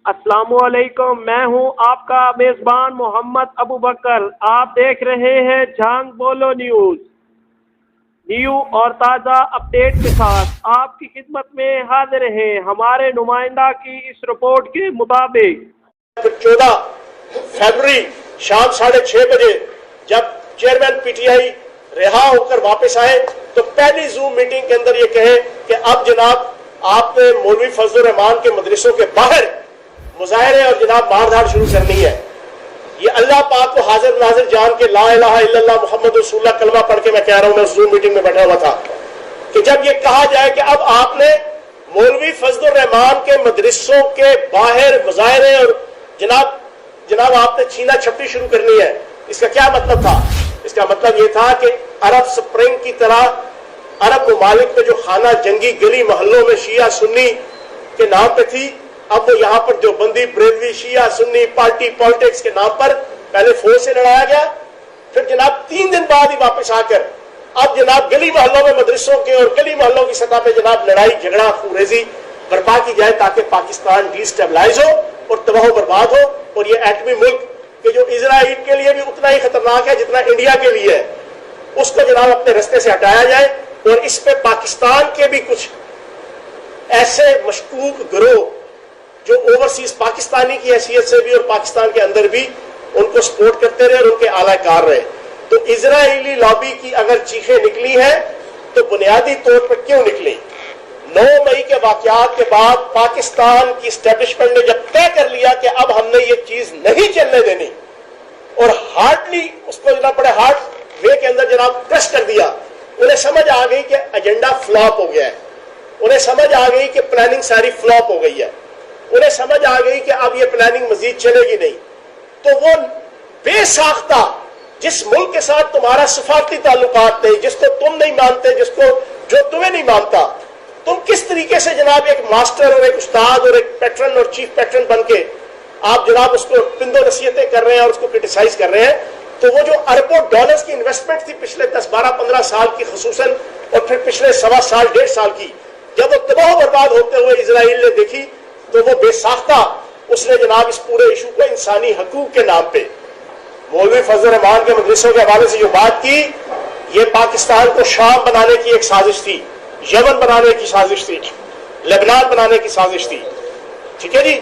السلام علیکم، میں ہوں آپ کا میزبان محمد ابو بکر۔ آپ دیکھ رہے ہیں جھانگ بولو نیوز، نیو اور تازہ اپڈیٹ کے ساتھ آپ کی خدمت میں حاضر ہیں۔ ہمارے نمائندہ کی اس رپورٹ کے مطابق 14 فروری شام 6:30 بجے جب چیئرمین پی ٹی آئی رہا ہو کر واپس آئے تو پہلی زوم میٹنگ کے اندر یہ کہے کہ اب جناب آپ نے مولوی فضل الرحمان کے مدرسوں کے باہر مظاہرے اور جناب مار دھاڑ شروع کرنی ہے۔ یہ اللہ پاک کو حاضر ناظر جان کے لا الہ الا اللہ محمد رسول اللہ کلمہ پڑھ کے میں کہہ رہا ہوں، میں زوم میٹنگ میں بیٹھا ہوا تھا کہ جب یہ کہا جائے کہ اب آپ نے مولوی فضل الرحمان کے مدرسوں کے باہر مظاہرے اور جناب آپ نے چھینا چھپٹی شروع کرنی ہے، اس کا کیا مطلب تھا؟ اس کا مطلب یہ تھا کہ عرب سپرنگ کی طرح عرب ممالک میں جو خانہ جنگی گلی محلوں میں شیعہ سنی کے نام پہ تھی، اب وہ یہاں پر جو بندی بریلوی شیعہ سنی پارٹی پالیٹکس کے نام پر پہلے فوج سے لڑایا گیا، پھر جناب 3 دن بعد ہی واپس آ کر اب جناب گلی محلوں میں مدرسوں کے اور گلی محلوں کی سطح پہ جناب لڑائی جھگڑا خوریزی برپا کی جائے تاکہ پاکستان ڈی اسٹیبلائز ہو اور تباہ و برباد ہو، اور یہ ایٹمی ملک کہ جو اسرائیل کے لیے بھی اتنا ہی خطرناک ہے جتنا انڈیا کے لیے ہے، اس کو جناب اپنے رستے سے ہٹایا جائے، اور اس پہ پاکستان کے بھی کچھ ایسے مشکوک گروہ جو اوورسیز پاکستانی کی حیثیت سے بھی اور پاکستان کے اندر بھی ان کو سپورٹ کرتے رہے اور ان کے اعلی کار رہے۔ تو اسرائیلی لابی کی اگر چیخیں نکلی ہیں تو بنیادی طور پر کیوں نکلی؟ 9 مئی کے واقعات کے بعد پاکستان کی اسٹیبلشمنٹ نے جب طے کر لیا کہ اب ہم نے یہ چیز نہیں چلنے دینی، اور ہارڈلی اس کو جناب بڑے ہارڈ وے کے اندر جناب کرش کر دیا، انہیں سمجھ آ گئی کہ ایجنڈا فلاپ ہو گیا ہے، انہیں سمجھ آ گئی کہ پلاننگ ساری فلاپ ہو گئی ہے، انہیں سمجھ آ گئی کہ اب یہ پلاننگ مزید چلے گی نہیں، تو وہ بے ساختہ جس ملک کے ساتھ تمہارا سفارتی تعلقات نہیں، جس کو تم نہیں مانتے، جو تمہیں نہیں مانتا، تم کس طریقے سے جناب ایک ماسٹر اور ایک استاد اور ایک پیٹرن اور چیف پیٹرن بن کے آپ جناب اس کو پندو نصیحتیں کر رہے ہیں اور اس کو کرٹیسائز کر رہے ہیں؟ تو وہ جو اربوں ڈالرز کی انویسٹمنٹ تھی پچھلے 10 12 15 سال کی خصوصاً، اور پھر پچھلے 1.25 سال 1.5 سال کی، جب وہ تباہ و برباد ہوتے ہوئے اسرائیل نے دیکھی تو وہ بے ساختہ اس نے جناب اس پورے ایشو کو انسانی حقوق کے نام پہ مولوی فضل الرحمان کے مدرسوں کے حوالے سے جو بات کی، یہ پاکستان کو شام بنانے کی ایک سازش تھی، یمن بنانے کی سازش تھی، لبنان بنانے کی سازش تھی، ٹھیک ہے جی۔